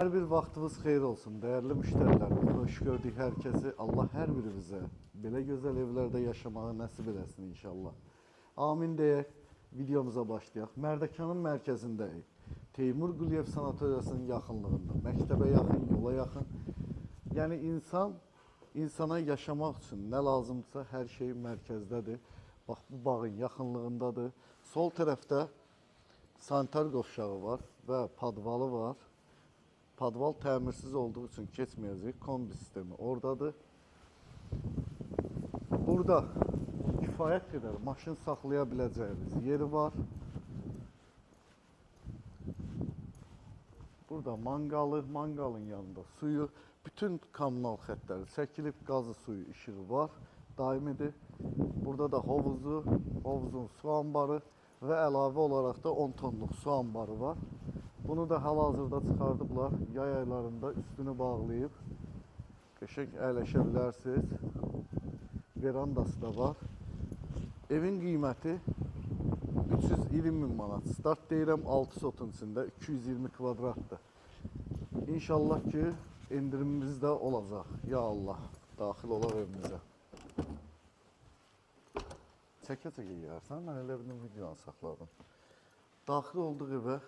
Her bir vaxtınız xeyir olsun, değerli müşterilerimiz. Hoş gördük herkesi. Allah her birimizə belə gözəl evlərdə yaşamağı nəsib eləsin inşallah. Amin deyək, videomuza başlayaq. Mərdəkanın mərkəzindəyik. Teymur Quliyev sanatoriyasının yaxınlığında. Məktəbə yaxın, yola yaxın. Yəni insana yaşamaq üçün nə lazımdırsa hər şey mərkəzdədir. Bax, bu bağın yaxınlığındadır. Sol tərəfdə sanitar qovşağı var və padvalı var. Padval təmirsiz olduğu üçün keçməyəcək. Kombi sistemi oradadır. Burada kifayət qədər maşın saxlaya biləcəyiniz yeri var. Burada mangalın yanında suyu, bütün kommunal xətləri çəkilib, qazı suyu işığı var, daimidir. Burada da hovuzun su anbarı və əlavə olaraq da 10 tonluq su anbarı var. Bunu da hal-hazırda çıxardıblar. Yay aylarında üstünü bağlayıb qəşəng əyləşə bilərsiniz. Verandası da var. Evin qiyməti 320 min manat. Start deyirəm 6 sotun içində 220 kvadratdır. İnşallah ki endirimimiz də olacaq. Ya Allah, daxil olaq evimizə. Çəkə-çəkə yeyərsən, mən elə bir videonu saxladım. Daxil olduq evə.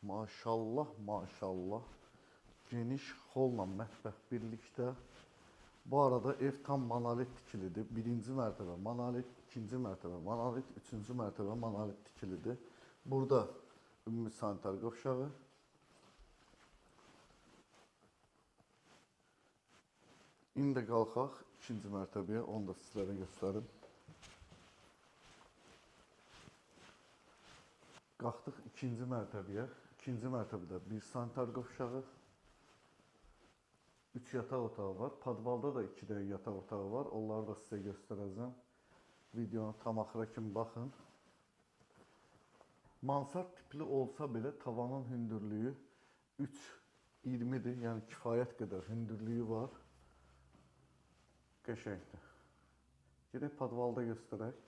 Maşallah, geniş xolla mətbəx birlikdə. Bu arada ev tam monolit tikilidir. Birinci mərtəbə monolit, ikinci mərtəbə monolit, üçüncü mərtəbə monolit tikilidir. Burada ümumi sanitar qovşağı. İndi qalxaq ikinci mərtəbəyə, onu da sizlərə göstərim. Qalxdıq ikinci mərtəbəyə. İkinci mərtəbədə bir sanitar qovşağı, 3 yataq otağı var. Padvalda da 2 də yataq otağı var. Onları da sizə göstərəcəm. Videonu tam axıra kimi baxın. Mansard tipli olsa belə tavanın hündürlüyü 3.20-dir. Yəni kifayət qədər hündürlüyü var. Qəşəngdir. Gedək padvalda göstərək.